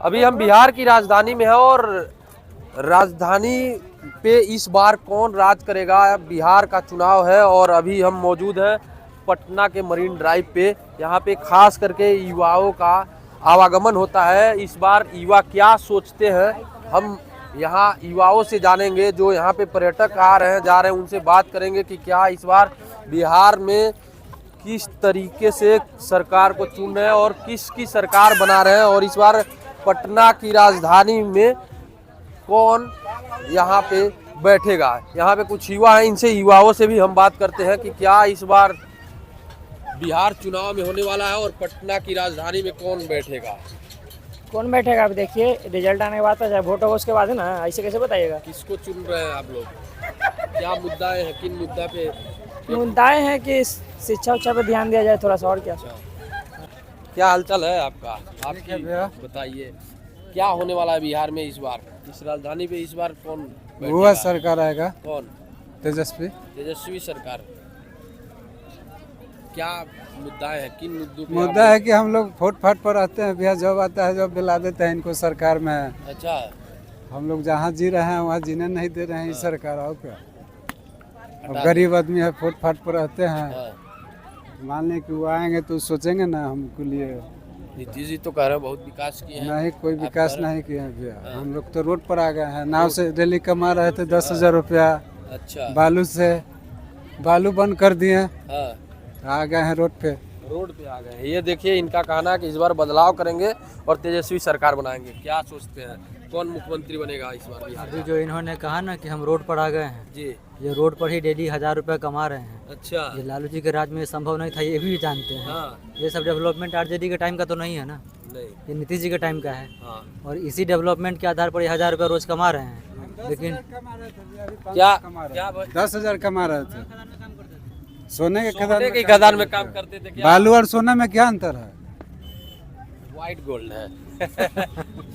अभी हम बिहार की राजधानी में हैं और राजधानी पे इस बार कौन राज करेगा, बिहार का चुनाव है। और अभी हम मौजूद हैं पटना के मरीन ड्राइव पे। यहाँ पे खास करके युवाओं का आवागमन होता है। इस बार युवा क्या सोचते हैं, हम यहाँ युवाओं से जानेंगे। जो यहाँ पे पर्यटक आ रहे हैं, जा रहे हैं, उनसे बात करेंगे कि क्या इस बार बिहार में किस तरीके से सरकार को चुन रहे हैं और किसकी सरकार बना रहे हैं, और इस बार पटना की राजधानी में कौन यहाँ पे बैठेगा। यहाँ पे कुछ युवा हैं, इनसे युवाओं से भी हम बात करते हैं कि क्या इस बार बिहार चुनाव में होने वाला है और पटना की राजधानी में कौन बैठेगा। कौन बैठेगा अभी देखिए, रिजल्ट आने के बाद तो वोट होगा उसके बाद है ना, ऐसे कैसे बताइएगा। किसको चुन रहे हैं आप लोग, क्या मुद्दाएं हैं, किन मुद्दा पे मुद्दाएं हैं कि शिक्षा उच्छा पे ध्यान दिया जाए थोड़ा सा, और क्या। क्या हालचाल है आपका, आपकी बताइए क्या होने वाला है बिहार में इस बार, इस राजधानी पे इस बार कौन हुआ सरकार आएगा, कौन तेजस्वी सरकार। क्या मुद्दाएं हैं, किन मुद्दों पे मुद्दा है कि हम लोग फोट फाट पर रहते हैं, बिहार जॉब आता है जॉब दिला देते हैं इनको सरकार में। अच्छा, हम लोग जहाँ जी रहे हैं वहाँ जीने नहीं दे रहे हैं इस सरकार। और क्या, अब गरीब आदमी है, फोट फाट पर रहते हैं। मान लें कि वो आएंगे तो सोचेंगे ना हमको लिए। नीतीश जी तो कह रहे हैं बहुत विकास किए हैं। नहीं, कोई विकास नहीं किया है भैया। हम लोग तो रोड पर आ गए हैं, नाव से डेली कमा रहे थे 10,000 रुपया। अच्छा, बालू बंद कर दिए, हाँ, आ गए हैं रोड पे आ गए हैं। ये देखिए, इनका कहना है कि इस बार बदलाव करेंगे और तेजस्वी सरकार बनाएंगे। क्या सोचते हैं कौन मुख्यमंत्री बनेगा इस बार बिहार अभी जो इन्होंने कहा ना कि हम रोड पर आ गए हैं जी, ये रोड पर ही डेली 1,000 रुपया कमा रहे हैं। अच्छा, ये लालू जी के राज में ये संभव नहीं था, ये भी जानते हैं। हाँ, ये सब डेवलपमेंट आरजेडी के टाइम का तो नहीं है ना, नहीं, ये नीतीश जी के टाइम का है। हाँ, और इसी डेवलपमेंट के आधार पर ये 1,000 रुपया रोज कमा रहे हैं। लेकिन क्या 10,000 कमा रहे थे। सोने के खदान में काम करते थे क्या? बालू और सोना में क्या अंतर है? व्हाइट गोल्ड है।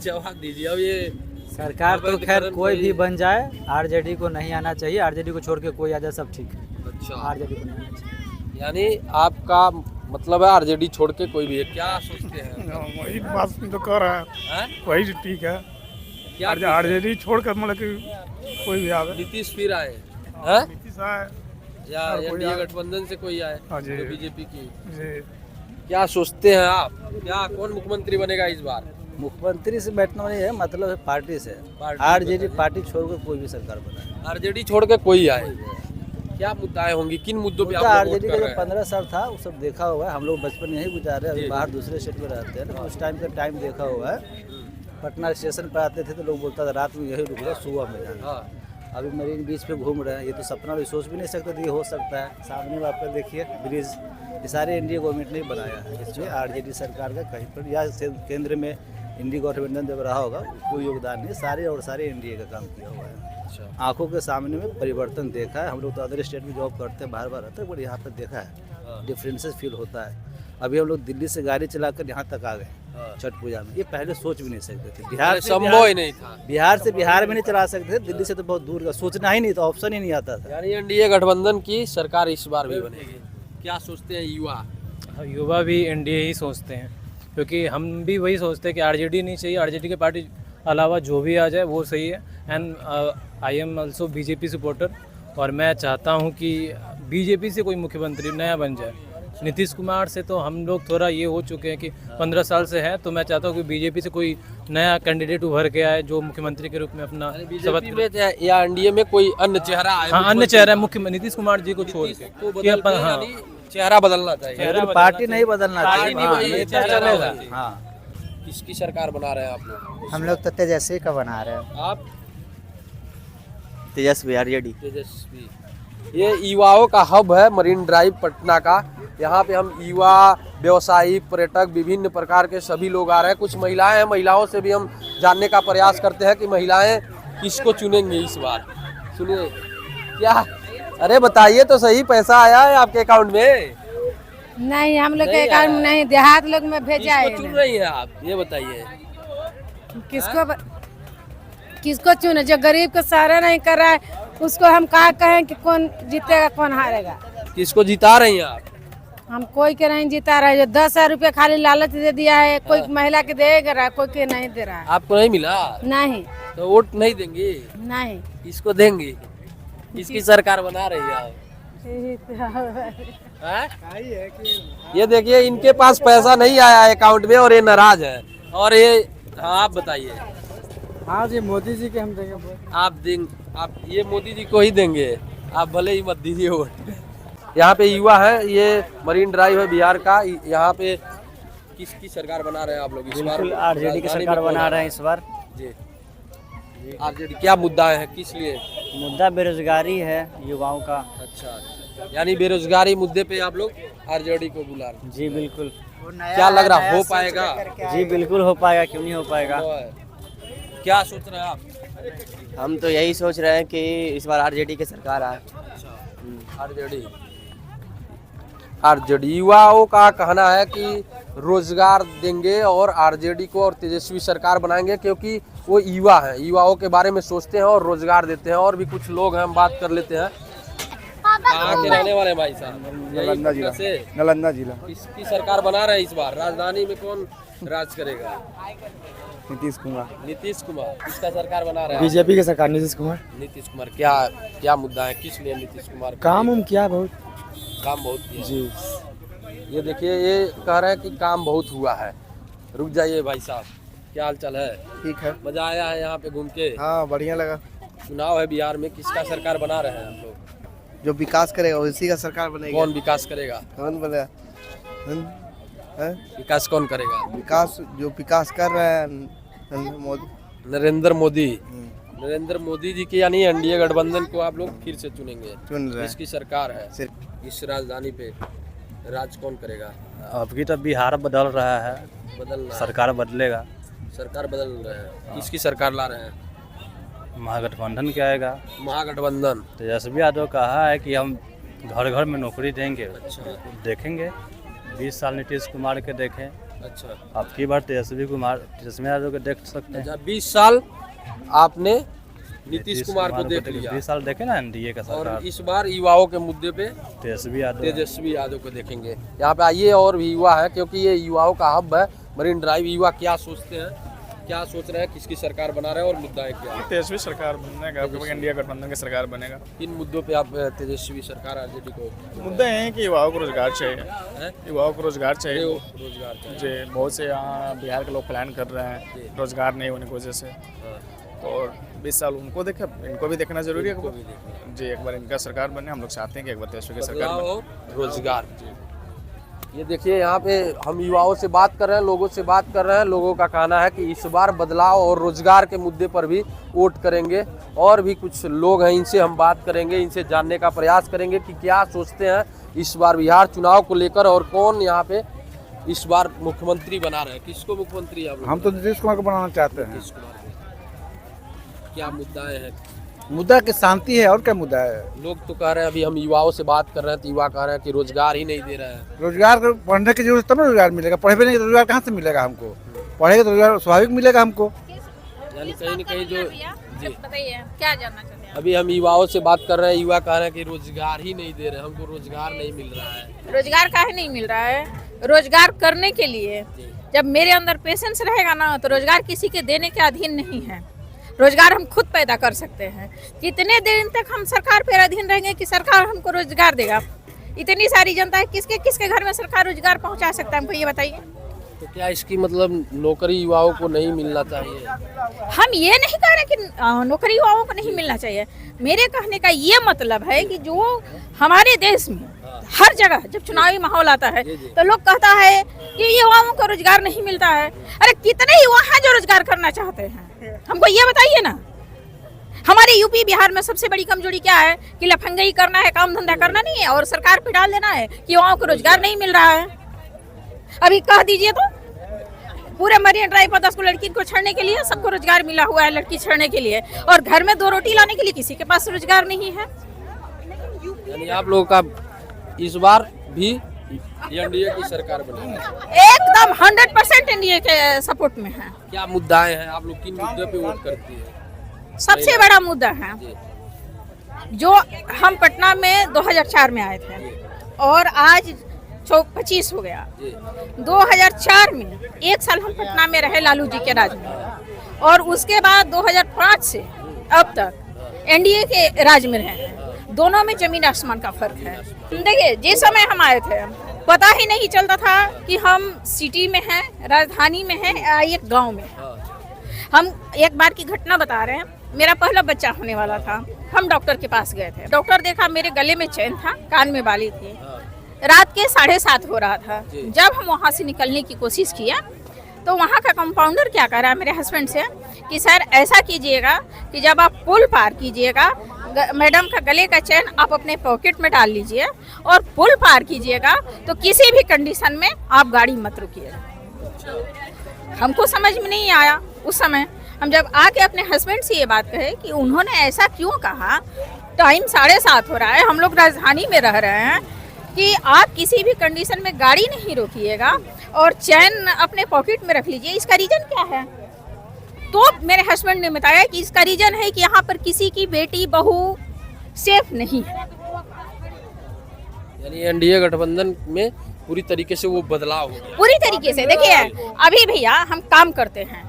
जवाब दीजिए। अब ये सरकार तो खैर कोई भी बन जाए, आरजेडी को नहीं आना चाहिए। आरजेडी को छोड़ के कोई आ जाए सब ठीक है। अच्छा, आरजेडी को नहीं आना चाहिए। यानी आपका मतलब है आरजेडी छोड़ के कोई भी है। क्या सोचते हैं? वही बात तो कह रहा है, वही ठीक है। क्या आरजेडी छोड़कर मतलब कि कोई भी आवे, नीतीश फिर आए हैं नीतीश आए या कोई एनडीए आए। गठबंधन से कोई आए हाँ जी। जो बीजेपी की। जी। क्या सोचते हैं आप, क्या कौन मुख्यमंत्री बनेगा इस बार? मुख्यमंत्री से बैठना नहीं है, मतलब है पार्टी से। आरजेडी पार्टी छोड़कर कोई भी सरकार बनाए, आरजेडी छोड़ के कोई आए। क्या मुद्दाएं होंगी, किन मुद्दों पे आप लोग आरजेडी वोट का कर जो रहे हैं? 15 साल था वो सब देखा हुआ है। हम लोग बचपन यहीं गुजारे, अभी जी। बाहर दूसरे स्टेट में रहते हैं ना, उस टाइम का टाइम देखा हुआ है। पटना स्टेशन पर आते थे तो लोग बोलता था रात में यही रुकना, सुबह में जाना। हाँ, अभी मरीन बीच पे घूम रहे हैं, ये तो सपना भी सोच भी नहीं सकते थे ये हो सकता है। सामने में आपका देखिए ब्रिज, ये सारे एनडीए गवर्नमेंट ने बनाया है। इसमें आरजेडी सरकार का कहीं पर या केंद्र में इंडिया गवर्नमेंट जब रहा होगा कोई योगदान नहीं, सारे एनडीए का काम किया हुआ है। अच्छा, आंखों के सामने में परिवर्तन देखा है। हम लोग तो अदर स्टेट में जॉब करते हैं, बार बार रहते हैं, बट यहाँ पर देखा है डिफरेंसेस फील होता है। अभी हम लोग दिल्ली से गाड़ी चलाकर यहाँ तक आ गए छठ पूजा में, ये पहले सोच भी नहीं सकते थे। बिहार से संभव ही नहीं था। बिहार में नहीं चला सकते थे, दिल्ली से तो बहुत दूर का, सोचना ही नहीं था, ऑप्शन ही नहीं आता था। यानी एनडीए गठबंधन की सरकार इस बार भी बनेगी। क्या सोचते हैं युवा? युवा भी एनडीए ही सोचते हैं, क्योंकि हम भी वही सोचते हैं कि आरजेडी नहीं चाहिए। आरजेडी के पार्टी अलावा जो भी आ जाए वो सही है। And I am also BJP supporter, और मैं चाहता हूं कि बीजेपी से कोई मुख्यमंत्री नया बन जाए। नीतीश कुमार से तो हम लोग थोड़ा ये हो चुके हैं कि 15 साल से है, तो मैं चाहता हूँ कि बीजेपी से कोई नया कैंडिडेट उभर के आए जो मुख्यमंत्री के रूप में अपना बीजेपी में या एनडीए में कोई अन्य चेहरा आए। हाँ, अन्य चेहरा मुख्य नीतीश कुमार जी को छोड़ के कि अपन, हाँ, चेहरा बदलना चाहिए। लेकिन पार्टी नहीं बदलना पार्टी नहीं, वही चाहिए। चेहरा चलेगा। हाँ, किसकी सरकार बना रहे हैं आप लोग? हम लोग तो तेजस्वी का बना रहे हैं। आप? तेजस्वी आरजेडी। तेजस्वी। ये युवाओं का हब है मरीन ड्राइव पटना का। यहाँ पे हम युवा, व्यवसायी, पर्यटक, विभिन्न प्रकार के सभी लोग आ रहे हैं। कुछ महिलाएं हैं, महिलाओं से भी हम जानने का प्रयास करते हैं कि महिलाएं किसको चुनेंगे इस बार। सुनिए, क्या, अरे बताइए तो सही, पैसा आया है आपके अकाउंट में? नहीं, हम लोग के नहीं अकाउंट आया। में नहीं, देहात लोग में भेजा है। किसको चुन रही हैं आप, ये बताइए? किसको चुने? जो गरीब को सहारा नहीं कर रहा है उसको हम क्या कहें कि कौन जीतेगा कौन हारेगा। किसको जिता रही हैं आप? हम कोई के नहीं जीता रहा है। जो 10,000 रुपये खाली लालच दे दिया है, कोई महिला के देगा रहा, कोई के नहीं दे रहा है। आपको नहीं मिला नहीं तो वोट नहीं देंगे, नहीं इसको देंगे। इसकी सरकार बना रही है आप। हैं? ये देखिए इनके पास पैसा नहीं आया अकाउंट में और ये नाराज है। और ये हाँ, आप बताइए। हाँ जी, मोदी जी के हम देंगे वोट। आप ये मोदी जी को ही देंगे, आप भले ही मत दीजिए वोट। यहाँ पे युवा है, ये मरीन ड्राइव है बिहार का। यहाँ पे किसकी सरकार बना रहे हैं आप लोग इस बार? आरजेडी की सरकार बना रहे हैं इस बार जी। आरजेडी क्या मुद्दा है, किस लिए? मुद्दा बेरोजगारी है युवाओं का। अच्छा, यानी बेरोजगारी मुद्दे पे आप लोग आरजेडी को बुला रहे हैं। जी बिल्कुल। क्या लग रहा हो पाएगा? जी बिल्कुल हो पाएगा, क्यों नहीं हो पाएगा। क्या सोच रहे हैं आप? हम तो यही सोच रहे हैं कि इस बार आरजेडी की सरकार आए। आरजेडी युवाओं का कहना है कि रोजगार देंगे और आरजेडी को और तेजस्वी सरकार बनाएंगे, क्योंकि वो युवा हैं, युवाओं के बारे में सोचते हैं और रोजगार देते हैं। और भी कुछ लोग हैं, हम बात कर लेते हैं। कहाँ के रहने वाले भाई साहब? नालंदा जिला से नालंदा जिला। किसकी सरकार बना रहे हैं इस बार? राजधानी में कौन राज करेगा? नीतीश कुमार। नीतीश कुमार किसका सरकार बना रहे हैं? बीजेपी की सरकार, नीतीश कुमार। नीतीश कुमार क्या क्या मुद्दा है, किस लिए नीतीश कुमार? काम किया बहुत। काम बहुत किया जी। ये देखिए, ये कह रहे हैं कि काम बहुत हुआ है। रुक जाइए भाई साहब, क्या हाल चाल है? ठीक है। मजा आया है यहाँ पे घूम के? हाँ, बढ़िया लगा। चुनाव है बिहार में, किसका सरकार बना रहे हैं आप लोग? जो विकास करेगा उसी का सरकार बनेगी। कौन विकास करेगा? कौन बनेगा? विकास कौन करेगा? विकास जो विकास कर रहे हैं मोदी। नरेंद्र मोदी। नरेंद्र मोदी जी की यानी एनडीए गठबंधन को आप लोग फिर से चुनेंगे? चुन रहे हैं। इसकी सरकार है। इस राजधानी पे राज कौन करेगा? अब की तो बिहार बदल रहा है, बदल रहा है। सरकार बदलेगा। सरकार बदल रहे हैं। किसकी सरकार ला रहे हैं? महागठबंधन क्या आएगा? महागठबंधन। तेजस्वी यादव कहा है कि हम घर घर में नौकरी देंगे। अच्छा। देखेंगे 20 साल नीतीश कुमार के देखें, अच्छा, अब की बार तेजस्वी यादव को देख सकते हैं। 20 साल आपने नीतीश कुमार को देख लिया। 20 साल देखे ना एनडीए का और सरकार। इस बार युवाओं के मुद्दे पे तेजस्वी यादव को देखेंगे। यहाँ पे आइए, और भी युवा है, क्योंकि ये युवाओं का हब है मरीन ड्राइव। युवा क्या सोचते हैं, क्या सोच रहे हैं, किसकी सरकार बना रहे हैं और मुद्दा है क्या? तेजस्वी सरकार बनेगा, इंडिया गठबंधन की सरकार बनेगा। किन मुद्दों पे आप तेजस्वी सरकार आरजेडी को? मुद्दे हैं कि युवाओं को रोजगार चाहिए, युवाओं को रोजगार चाहिए। रोजगार चाहिए। जी, बहुत से यहाँ बिहार के लोग प्लान कर रहे हैं रोजगार नहीं होने की वजह से। तो 20 साल उनको देखे, इनको भी देखना जरूरी है जी। एक बार इनका सरकार बने, हम लोग चाहते हैं कि एक बार तेजस्वी की सरकार बने। रोजगार। ये देखिए, यहाँ पे हम युवाओं से बात कर रहे हैं, लोगों से बात कर रहे हैं। लोगों का कहना है कि इस बार बदलाव और रोजगार के मुद्दे पर भी वोट करेंगे। और भी कुछ लोग हैं, इनसे हम बात करेंगे, इनसे जानने का प्रयास करेंगे कि क्या सोचते हैं इस बार बिहार चुनाव को लेकर, और कौन यहाँ पे इस बार मुख्यमंत्री बना रहे हैं। किसको मुख्यमंत्री? हम तो नीतीश कुमार को बनाना चाहते हैं। नीतीश कुमार को। क्या मुद्दाएं हैं? मुद्दा की शांति है, और क्या मुद्दा है? लोग तो कह रहे हैं, अभी हम युवाओं से बात कर रहे हैं तो युवा कह रहे हैं कि रोजगार ही नहीं दे रहे हैं। रोजगार पढ़ने की जरूरत तब ना रोजगार मिलेगा। पढ़े नहीं तो रोजगार कहाँ से मिलेगा हमको? पढ़ेगा तो रोजगार स्वाभाविक मिलेगा हमको। यानी कहीं न कहीं जो जी बताइए क्या जानना चाहते हैं? अभी हम युवाओं से बात कर रहे हैं, युवा कह रहे हैं कि रोजगार ही नहीं दे रहे, हमको रोजगार नहीं मिल रहा है। रोजगार काहे नहीं मिल रहा है? रोजगार करने के लिए जब मेरे अंदर पेशेंस रहेगा ना, तो रोजगार किसी के देने के अधीन नहीं है। रोजगार हम खुद पैदा कर सकते हैं। कितने दिन तक हम सरकार पर अधीन रहेंगे कि सरकार हमको रोजगार देगा? इतनी सारी जनता है, किसके किसके घर में सरकार रोजगार पहुंचा सकता है, हमको ये बताइए। तो क्या इसकी मतलब नौकरी युवाओं को नहीं मिलना चाहिए? हम ये नहीं कह रहे कि नौकरी युवाओं को नहीं मिलना चाहिए। मेरे कहने का ये मतलब है कि जो हमारे देश में हर जगह जब चुनावी माहौल आता है तो लोग कहता है कि युवाओं को रोजगार नहीं मिलता है। अरे कितने युवा हैं जो रोजगार करना चाहते हैं, हमको ये बताइए ना। हमारे यूपी बिहार में सबसे बड़ी कमजोरी क्या है कि लफंगाई करना है, काम धंधा करना नहीं है और सरकार पे डाल देना है कि युवाओं को रोजगार नहीं मिल रहा है। अभी कह दीजिए तो पूरे मरीन ड्राइव पर 10 को लड़की को छेड़ने के लिए सबको रोजगार मिला हुआ है, लड़की छेड़ने के लिए, और घर में 2 रोटी लाने के लिए किसी के पास रोजगार नहीं है। यानी आप लोगों का इस बार भी एनडीए की सरकार बनेगी? एकदम 100% एनडीए के सपोर्ट में है। क्या मुद्दाएं हैं, आप लोग किन मुद्दे पे वोट करती है? सबसे बड़ा मुद्दा है जो हम पटना में 2004 में आए थे और आज 25 हो गया। 2004 में 1 साल हम पटना में रहे लालू जी के राज में, और उसके बाद 2005 से अब तक एनडीए के राज में रहे हैं। दोनों में जमीन आसमान का फर्क है। देखिए, जिस समय हम आए थे पता ही नहीं चलता था कि हम सिटी में हैं, राजधानी में हैं या एक गांव में हैं। हम एक बार की घटना बता रहे हैं। मेरा पहला बच्चा होने वाला था, हम डॉक्टर के पास गए थे। डॉक्टर देखा मेरे गले में चैन था, कान में बाली थी। रात के 7:30 हो रहा था। जब हम वहाँ से निकलने की कोशिश किया तो वहाँ का कंपाउंडर क्या कह रहा है मेरे हस्बैंड से कि सर ऐसा कीजिएगा कि जब आप पुल पार कीजिएगा, मैडम का गले का चैन आप अपने पॉकेट में डाल लीजिए और पुल पार कीजिएगा, तो किसी भी कंडीशन में आप गाड़ी मत रुकिएगा। हमको समझ में नहीं आया उस समय। हम जब आके अपने हस्बैंड से ये बात कहे कि उन्होंने ऐसा क्यों कहा, टाइम 7:30 हो रहा है, हम लोग राजधानी में रह रहे हैं, कि आप किसी भी कंडीशन में गाड़ी नहीं रोकिएगा और चैन अपने पॉकेट में रख लीजिए, इसका रीजन क्या है? तो मेरे हस्बैंड ने बताया कि इसका रीजन है कि यहाँ पर किसी की बेटी बहू सेफ नहीं है। यानी एनडीए गठबंधन में पूरी तरीके से वो बदलाव हो गया। पूरी तरीके से देखिए, अभी भैया हम काम करते हैं,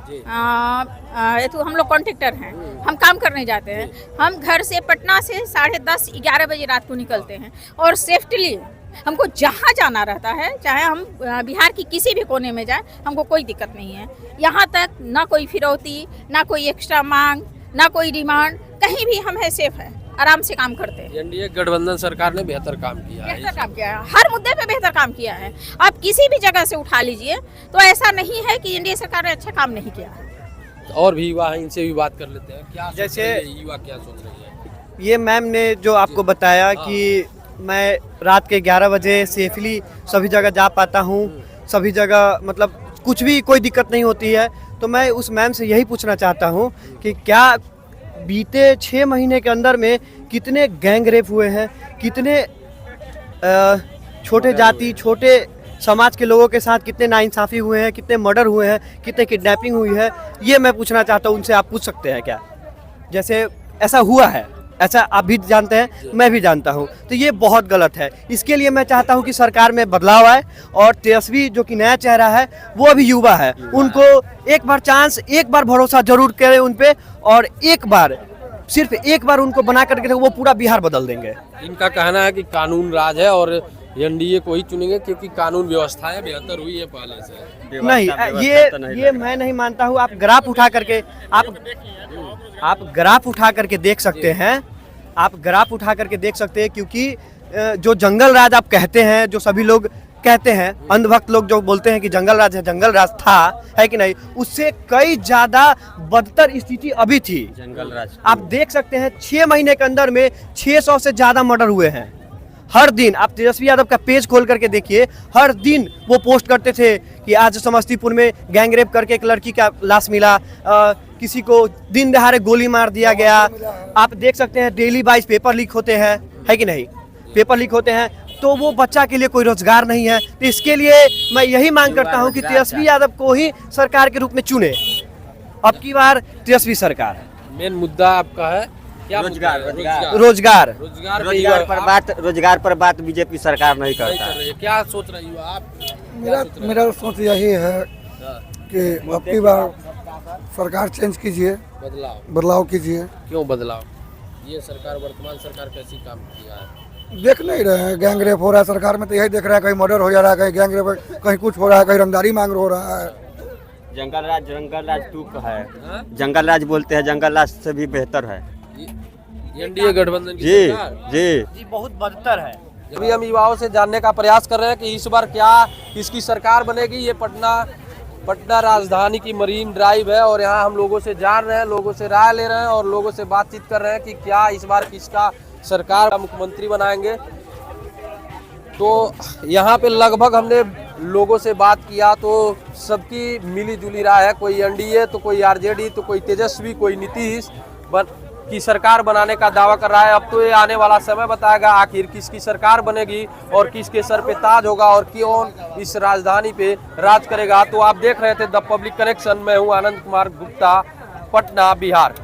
तो हम लोग कॉन्ट्रैक्टर हैं, हम काम करने जाते हैं। हम घर से पटना से 10:30-11 बजे रात को निकलते हैं और सेफ्टली हमको जहाँ जाना रहता है, चाहे हम बिहार की किसी भी कोने में जाए, हमको कोई दिक्कत नहीं है। यहाँ तक ना कोई फिरौती, ना कोई एक्स्ट्रा मांग, ना कोई डिमांड, कहीं भी हम है सेफ है, आराम से काम करते हैं। एनडीए गठबंधन सरकार ने बेहतर काम किया है। बेहतर काम किया है, हर मुद्दे पे बेहतर काम किया है। आप किसी भी जगह से उठा लीजिए तो ऐसा नहीं है कि एनडीए सरकार ने अच्छा काम नहीं किया है। और भी युवा हैं, इनसे भी बात कर लेते हैं। क्या जैसे युवा क्या सोच रही है? ये मैम ने जो आपको बताया कि मैं रात के 11 बजे सेफली सभी जगह जा पाता हूँ, सभी जगह मतलब कुछ भी कोई दिक्कत नहीं होती है, तो मैं उस मैम से यही पूछना चाहता हूँ कि क्या बीते 6 महीने के अंदर में कितने गैंग रेप हुए हैं, कितने छोटे जाति छोटे समाज के लोगों के साथ कितने नाइंसाफ़ी हुए हैं, कितने मर्डर हुए हैं, कितने किडनैपिंग हुई है, ये मैं पूछना चाहता हूँ। उनसे आप पूछ सकते हैं क्या? जैसे ऐसा हुआ है, ऐसा आप भी जानते हैं, मैं भी जानता हूँ, तो ये बहुत गलत है। इसके लिए मैं चाहता हूँ कि सरकार में बदलाव आए और तेजस्वी जो कि नया चेहरा है वो अभी युवा है, उनको एक बार चांस, एक बार भरोसा जरूर करें उन पे, और एक बार, सिर्फ एक बार उनको बना करके वो पूरा बिहार बदल देंगे। इनका कहना है कि कानून राज है और एनडीए को ही चुनेंगे क्योंकि कानून व्यवस्थाएं बेहतर हुई है पहले से। नहीं, ये मैं नहीं मानता हूँ। आप ग्राफ उठा करके आप ग्राफ उठा करके देख सकते हैं, आप ग्राफ उठा करके देख सकते हैं, क्योंकि जो जंगल राज आप कहते हैं, जो सभी लोग कहते हैं, अंधभक्त लोग जो बोलते हैं कि जंगल राज है, जंगल राज था, है कि नहीं, उससे कई ज्यादा बदतर स्थिति अभी थी। जंगल राज आप देख सकते हैं 6 महीने के अंदर में 600 से ज्यादा मर्डर हुए हैं। हर दिन आप तेजस्वी यादव का पेज खोल करके देखिए, हर दिन वो पोस्ट करते थे कि आज समस्तीपुर में गैंग रेप करके एक लड़की का लाश मिला, किसी को दिन दहाड़े गोली मार दिया गया। आप देख सकते हैं डेली वाइज पेपर लीक होते हैं, है कि नहीं, पेपर लीक होते हैं, तो वो बच्चा के लिए कोई रोजगार नहीं है। तो इसके लिए मैं यही मांग करता हूं कि तेजस्वी यादव को ही सरकार के रूप में चुने। अब की बार तेजस्वी सरकार। मेन मुद्दा आपका है क्या? रोजगार रोजगार पर बात बीजेपी सरकार नहीं करता है। क्या सोच रही हो आप? मेरा सोच यही है कि अब की बार सरकार चेंज कीजिए, बदलाव कीजिए। क्यों बदलाव? ये सरकार, वर्तमान सरकार कैसी काम किया है? देख नहीं रहे हैं, गैंग रेप हो रहा है सरकार में, तो यही देख रहा है, कहीं मर्डर हो जा रहा है, कहीं गैंग रेप, कहीं कुछ हो रहा है, कहीं रंगदारी मांग हो रहा है। जंगल राज टू है, जंगल राज बोलते हैं, जंगल राज से भी बेहतर है एनडीए गठबंधन की सरकार। जी बहुत बदतर है। अभी हम युवाओं से जानने का प्रयास कर रहे हैं कि इस बार क्या किसकी सरकार बनेगी। ये पटना राजधानी की मरीन ड्राइव है और यहाँ हम लोगों से जान रहे हैं, लोगों से राय ले रहे हैं और लोगों से बातचीत कर रहे हैं कि क्या इस बार किसका सरकार का मुख्यमंत्री बनाएंगे। तो यहाँ पे लगभग हमने लोगों से बात किया तो सबकी मिली जुली राय है, कोई एनडीए तो कोई आरजेडी तो कोई तेजस्वी, कोई नीतीश की सरकार बनाने का दावा कर रहा है। अब तो ये आने वाला समय बताएगा आखिर किसकी सरकार बनेगी और किसके सर पे ताज होगा और कौन इस राजधानी पे राज करेगा। तो आप देख रहे थे द पब्लिक कनेक्शन, मैं हूँ आनंद कुमार गुप्ता, पटना, बिहार।